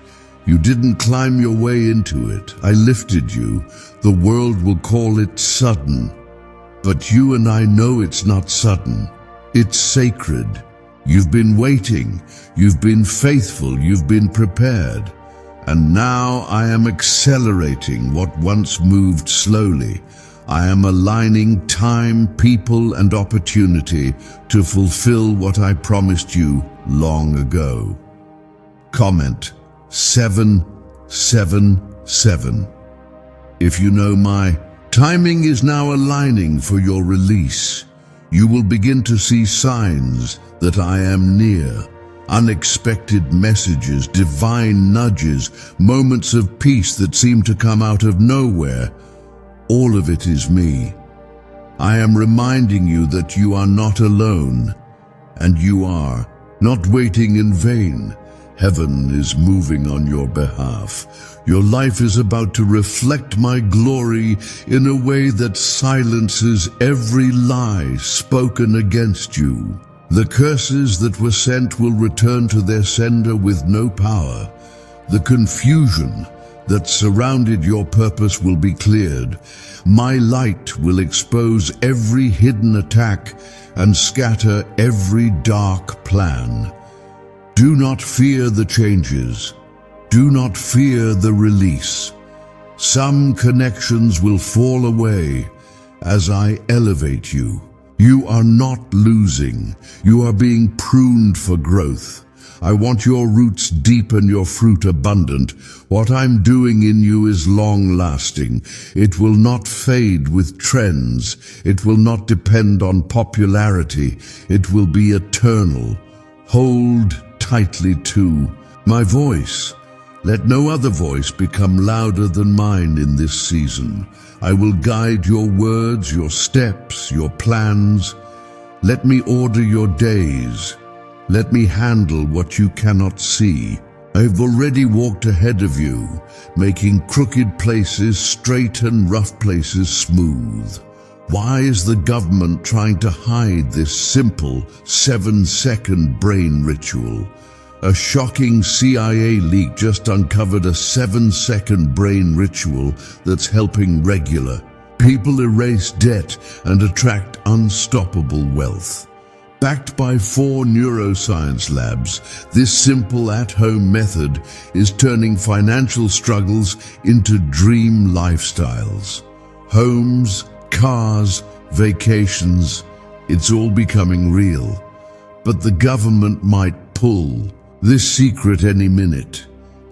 You didn't climb your way into it. I lifted you. The world will call it sudden. But you and I know it's not sudden. It's sacred. You've been waiting. You've been faithful. You've been prepared. And now I am accelerating what once moved slowly. I am aligning time, people, and opportunity to fulfill what I promised you long ago. Comment 777. If you know my timing is now aligning for your release. You will begin to see signs that I am near. Unexpected messages, divine nudges, moments of peace that seem to come out of nowhere. All of it is me. I am reminding you that you are not alone, and you are not waiting in vain. Heaven is moving on your behalf. Your life is about to reflect my glory in a way that silences every lie spoken against you. The curses that were sent will return to their sender with no power. The confusion that surrounded your purpose will be cleared. My light will expose every hidden attack and scatter every dark plan. Do not fear the changes. Do not fear the release. Some connections will fall away as I elevate you. You are not losing. You are being pruned for growth. I want your roots deep and your fruit abundant. What I'm doing in you is long-lasting. It will not fade with trends. It will not depend on popularity. It will be eternal. Hold tightly to my voice. Let no other voice become louder than mine in this season. I will guide your words, your steps, your plans. Let me order your days. Let me handle what you cannot see. I've already walked ahead of you, making crooked places straight and rough places smooth. Why is the government trying to hide this simple 7-second brain ritual? A shocking CIA leak just uncovered a 7-second brain ritual that's helping regular people erase debt and attract unstoppable wealth. Backed by 4 neuroscience labs, this simple at-home method is turning financial struggles into dream lifestyles. Homes, cars, vacations, it's all becoming real. But the government might pull this secret any minute.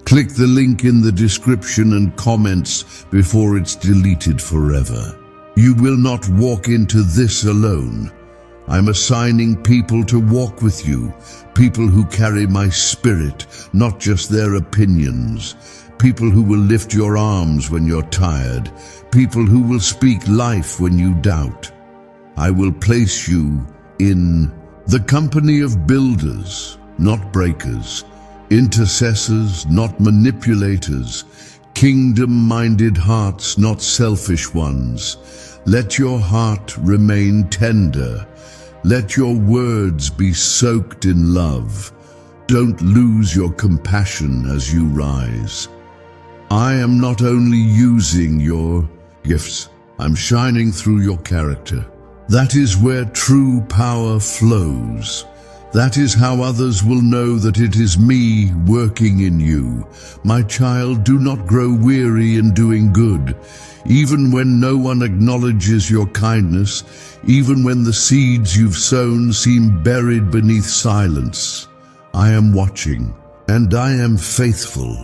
Click the link in the description and comments before it's deleted forever. You will not walk into this alone. I'm assigning people to walk with you, people who carry my spirit, not just their opinions, people who will lift your arms when you're tired, people who will speak life when you doubt. I will place you in the company of builders, not breakers, intercessors, not manipulators, kingdom-minded hearts, not selfish ones. Let your heart remain tender. Let your words be soaked in love. Don't lose your compassion as you rise. I am not only using your gifts, I'm shining through your character. That is where true power flows. That is how others will know that it is me working in you. My child, do not grow weary in doing good. Even when no one acknowledges your kindness, even when the seeds you've sown seem buried beneath silence, I am watching, and I am faithful.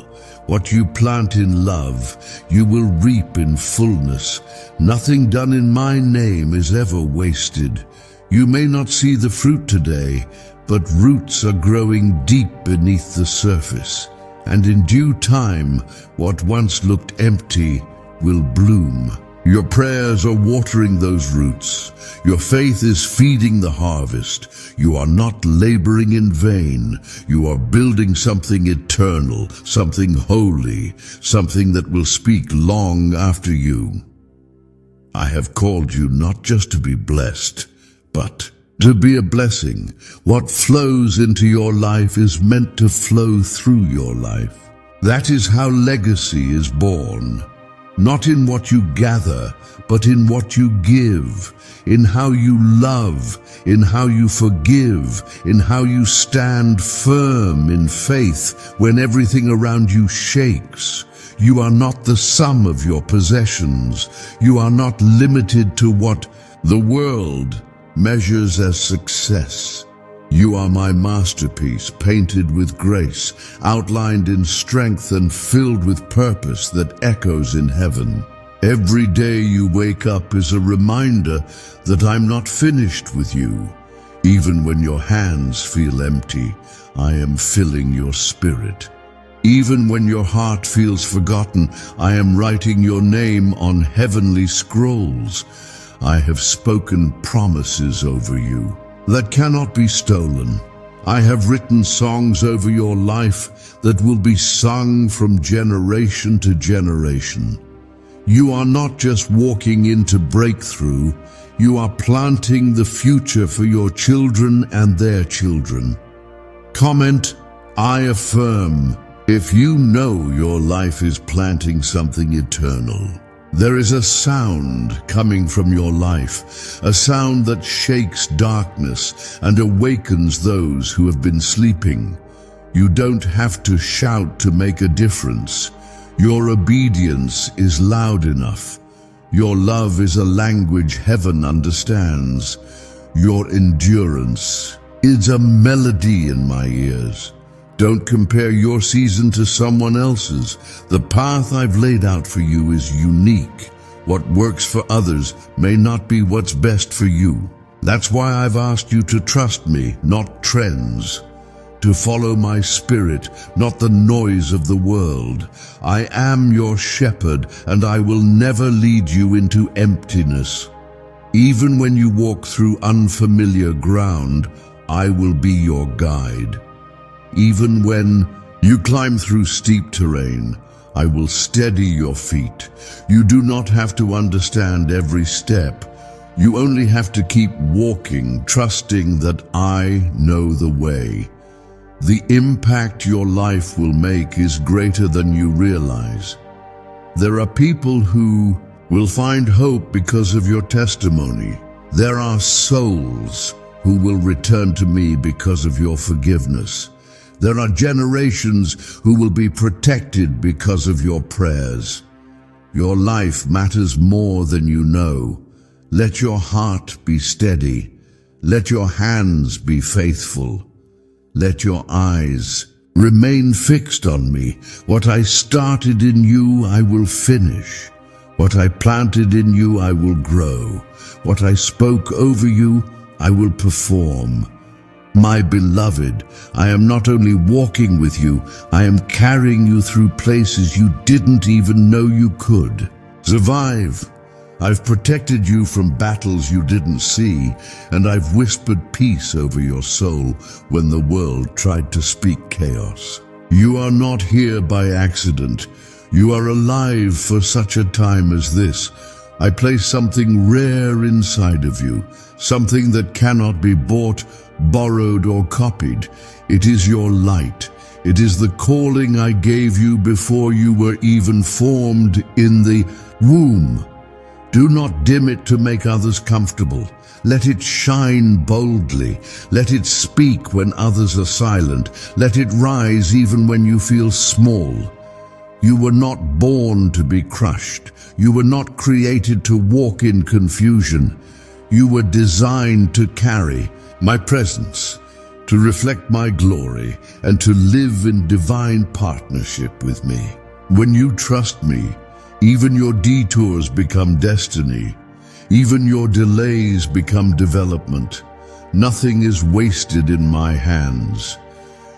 What you plant in love, you will reap in fullness. Nothing done in my name is ever wasted. You may not see the fruit today, but roots are growing deep beneath the surface, and in due time, what once looked empty will bloom. Your prayers are watering those roots. Your faith is feeding the harvest. You are not laboring in vain. You are building something eternal, something holy, something that will speak long after you. I have called you not just to be blessed, but to be a blessing. What flows into your life is meant to flow through your life. That is how legacy is born. Not in what you gather, but in what you give, in how you love, in how you forgive, in how you stand firm in faith when everything around you shakes. You are not the sum of your possessions. You are not limited to what the world measures as success. You are my masterpiece, painted with grace, outlined in strength and filled with purpose that echoes in heaven. Every day you wake up is a reminder that I'm not finished with you. Even when your hands feel empty, I am filling your spirit. Even when your heart feels forgotten, I am writing your name on heavenly scrolls. I have spoken promises over you that cannot be stolen. I have written songs over your life that will be sung from generation to generation. You are not just walking into breakthrough, you are planting the future for your children and their children. Comment, I affirm, if you know your life is planting something eternal. There is a sound coming from your life, a sound that shakes darkness and awakens those who have been sleeping. You don't have to shout to make a difference. Your obedience is loud enough. Your love is a language heaven understands. Your endurance is a melody in my ears. Don't compare your season to someone else's. The path I've laid out for you is unique. What works for others may not be what's best for you. That's why I've asked you to trust me, not trends. To follow my spirit, not the noise of the world. I am your shepherd, and I will never lead you into emptiness. Even when you walk through unfamiliar ground, I will be your guide. Even when you climb through steep terrain, I will steady your feet. You do not have to understand every step. You only have to keep walking, trusting that I know the way. The impact your life will make is greater than you realize. There are people who will find hope because of your testimony. There are souls who will return to me because of your forgiveness. There are generations who will be protected because of your prayers. Your life matters more than you know. Let your heart be steady. Let your hands be faithful. Let your eyes remain fixed on me. What I started in you, I will finish. What I planted in you, I will grow. What I spoke over you, I will perform. My beloved, I am not only walking with you, I am carrying you through places you didn't even know you could survive. I've protected you from battles you didn't see, and I've whispered peace over your soul when the world tried to speak chaos. You are not here by accident. You are alive for such a time as this. I place something rare inside of you, something that cannot be bought, borrowed, or copied. It is your light. It is the calling I gave you before you were even formed in the womb. Do not dim it to make others comfortable. Let it shine boldly. Let it speak when others are silent. Let it rise even when you feel small. You were not born to be crushed. You were not created to walk in confusion. You were designed to carry my presence, to reflect my glory, and to live in divine partnership with me. When you trust me, even your detours become destiny. Even your delays become development. Nothing is wasted in my hands.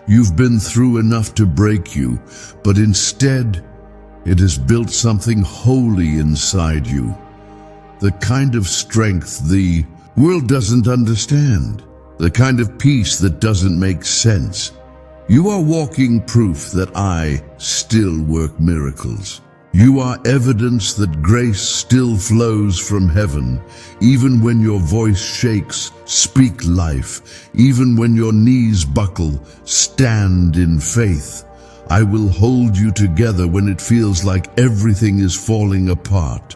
You've been through enough to break you, but instead, it has built something holy inside you. The kind of strength the world doesn't understand. The kind of peace that doesn't make sense. You are walking proof that I still work miracles. You are evidence that grace still flows from heaven. Even when your voice shakes, speak life. Even when your knees buckle, stand in faith. I will hold you together when it feels like everything is falling apart.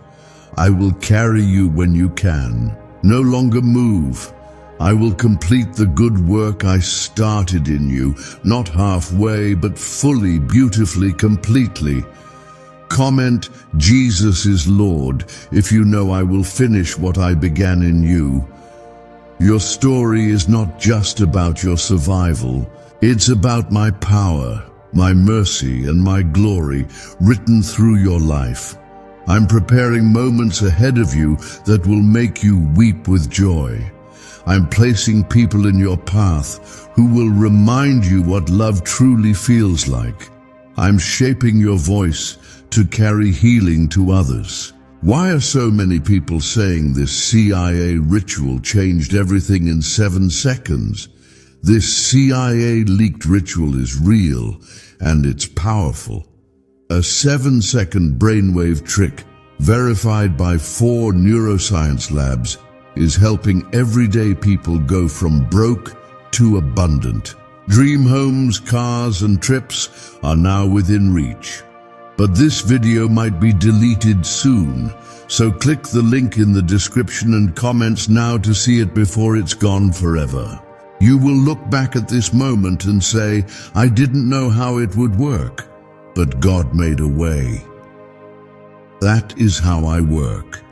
I will carry you when you can. No longer move. I will complete the good work I started in you, not halfway, but fully, beautifully, completely. Comment, Jesus is Lord, if you know I will finish what I began in you. Your story is not just about your survival. It's about my power, my mercy, and my glory written through your life. I'm preparing moments ahead of you that will make you weep with joy. I'm placing people in your path who will remind you what love truly feels like. I'm shaping your voice to carry healing to others. Why are so many people saying this CIA ritual changed everything in 7 seconds? This CIA leaked ritual is real and it's powerful. A 7-second brainwave trick verified by 4 neuroscience labs is helping everyday people go from broke to abundant. Dream homes, cars, and trips are now within reach. But this video might be deleted soon, so click the link in the description and comments now to see it before it's gone forever. You will look back at this moment and say, I didn't know how it would work, but God made a way. That is how I work.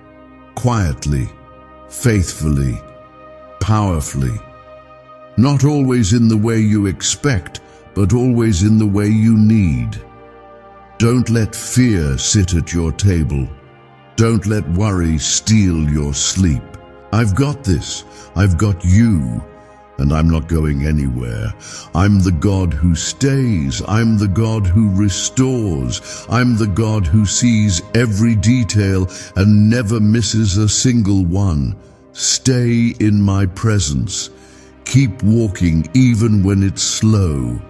Quietly, faithfully, powerfully. Not always in the way you expect, but always in the way you need. Don't let fear sit at your table. Don't let worry steal your sleep. I've got this. I've got you. And I'm not going anywhere. I'm the God who stays. I'm the God who restores. I'm the God who sees every detail and never misses a single one. Stay in my presence. Keep walking even when it's slow.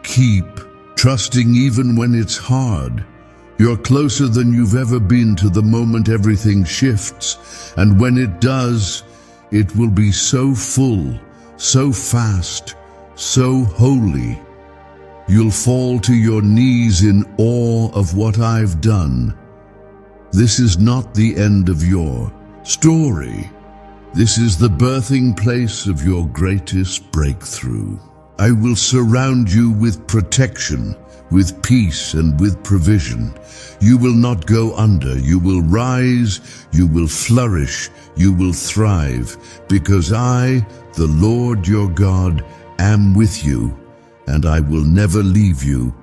Keep trusting even when it's hard. You're closer than you've ever been to the moment everything shifts. And when it does, it will be so full, so fast, so holy. You'll fall to your knees in awe of what I've done. This is not the end of your story. This is the birthing place of your greatest breakthrough. I will surround you with protection, with peace and with provision. You will not go under. You will rise, you will flourish, you will thrive, because I, the Lord your God, am with you, and I will never leave you.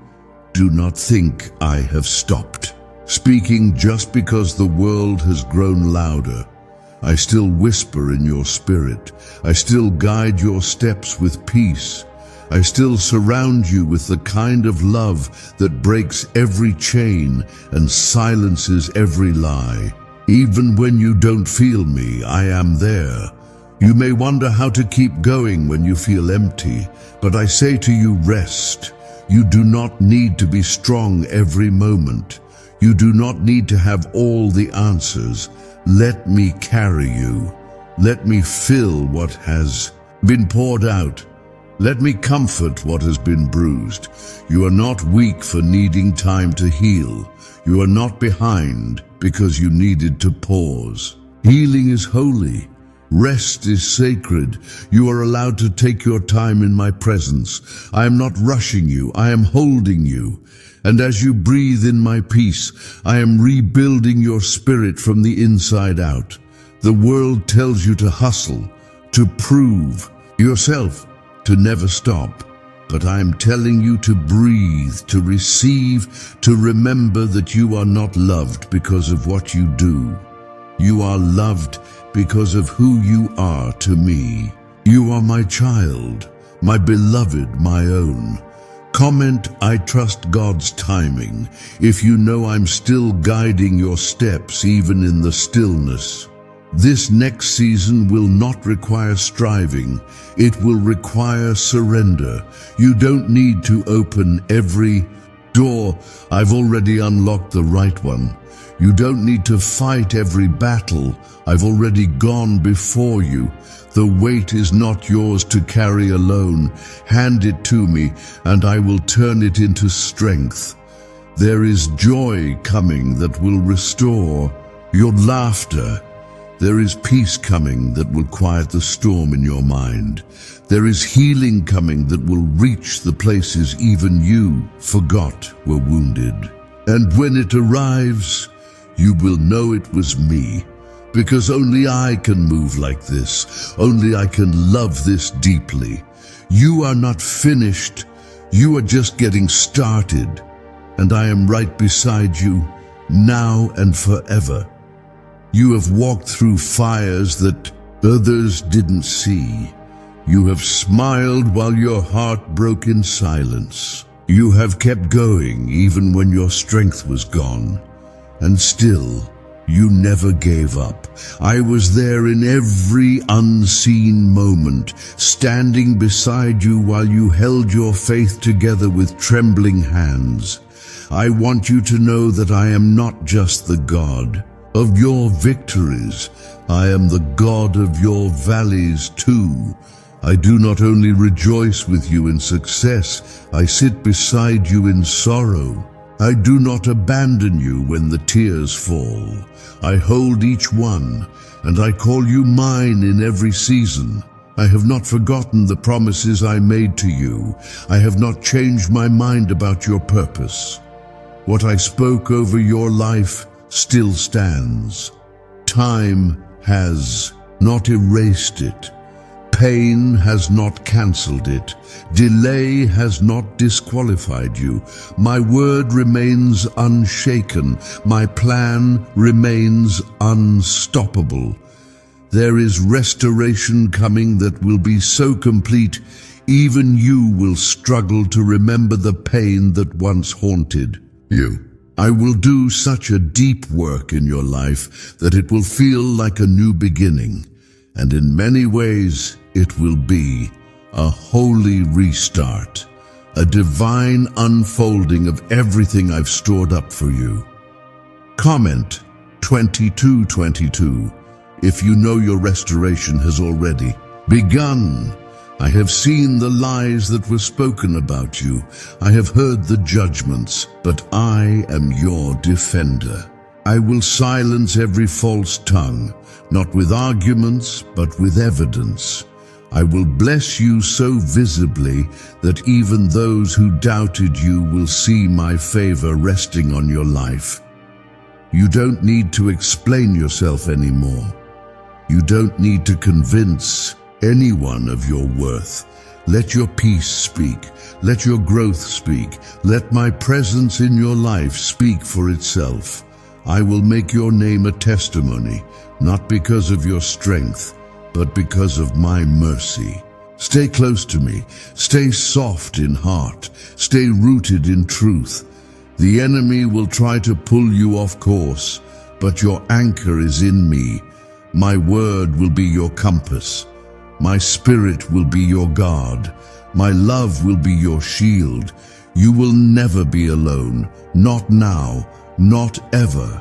Do not think I have stopped speaking just because the world has grown louder. I still whisper in your spirit. I still guide your steps with peace. I still surround you with the kind of love that breaks every chain and silences every lie. Even when you don't feel me, I am there. You may wonder how to keep going when you feel empty, but I say to you, rest. You do not need to be strong every moment. You do not need to have all the answers. Let me carry you. Let me fill what has been poured out. Let me comfort what has been bruised. You are not weak for needing time to heal. You are not behind because you needed to pause. Healing is holy. Rest is sacred. You are allowed to take your time in my presence. I am not rushing you. I am holding you. And as you breathe in my peace, I am rebuilding your spirit from the inside out. The world tells you to hustle, to prove yourself, to never stop. But I am telling you to breathe, to receive, to remember that you are not loved because of what you do. You are loved because of who you are to me. You are my child, my beloved, my own. Comment, I trust God's timing, if you know I'm still guiding your steps even in the stillness. This next season will not require striving. It will require surrender. You don't need to open every door. I've already unlocked the right one. You don't need to fight every battle. I've already gone before you. The weight is not yours to carry alone. Hand it to me, and I will turn it into strength. There is joy coming that will restore your laughter. There is peace coming that will quiet the storm in your mind. There is healing coming that will reach the places even you forgot were wounded. And when it arrives, you will know it was me, because only I can move like this. Only I can love this deeply. You are not finished. You are just getting started. And I am right beside you, now and forever. You have walked through fires that others didn't see. You have smiled while your heart broke in silence. You have kept going even when your strength was gone. And still, you never gave up. I was there in every unseen moment, standing beside you while you held your faith together with trembling hands. I want you to know that I am not just the God of your victories. I am the God of your valleys too. I do not only rejoice with you in success, I sit beside you in sorrow. I do not abandon you when the tears fall. I hold each one, and I call you mine in every season. I have not forgotten the promises I made to you. I have not changed my mind about your purpose. What I spoke over your life still stands. Time has not erased it. Pain has not cancelled it. Delay has not disqualified you. My word remains unshaken. My plan remains unstoppable. There is restoration coming that will be so complete, even you will struggle to remember the pain that once haunted you. I will do such a deep work in your life that it will feel like a new beginning, and in many ways it will be a holy restart, a divine unfolding of everything I've stored up for you. Comment 2222 if you know your restoration has already begun. I have seen the lies that were spoken about you. I have heard the judgments, but I am your defender. I will silence every false tongue, not with arguments, but with evidence. I will bless you so visibly that even those who doubted you will see my favor resting on your life. You don't need to explain yourself anymore. You don't need to convince anyone of your worth. Let your peace speak. Let your growth speak. Let my presence in your life speak for itself. I will make your name a testimony, not because of your strength, but because of my mercy. Stay close to me. Stay soft in heart. Stay rooted in truth. The enemy will try to pull you off course, but your anchor is in me. My word will be your compass. My spirit will be your guard. My love will be your shield. You will never be alone, not now, not ever.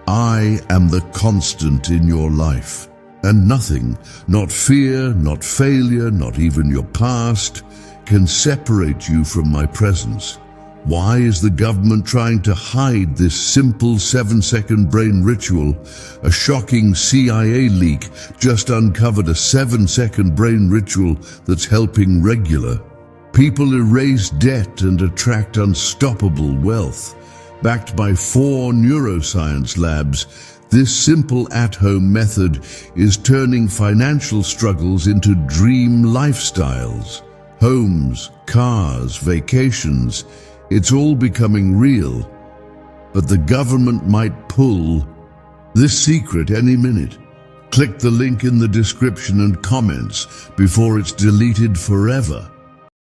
I am the constant in your life, and nothing, not fear, not failure, not even your past, can separate you from my presence. Why is the government trying to hide this simple 7-second brain ritual? A shocking CIA leak just uncovered a 7-second brain ritual that's helping regular people erase debt and attract unstoppable wealth. Backed by 4 neuroscience labs, this simple at-home method is turning financial struggles into dream lifestyles. Homes, cars, vacations, it's all becoming real. But the government might pull this secret any minute. Click the link in the description and comments before it's deleted forever.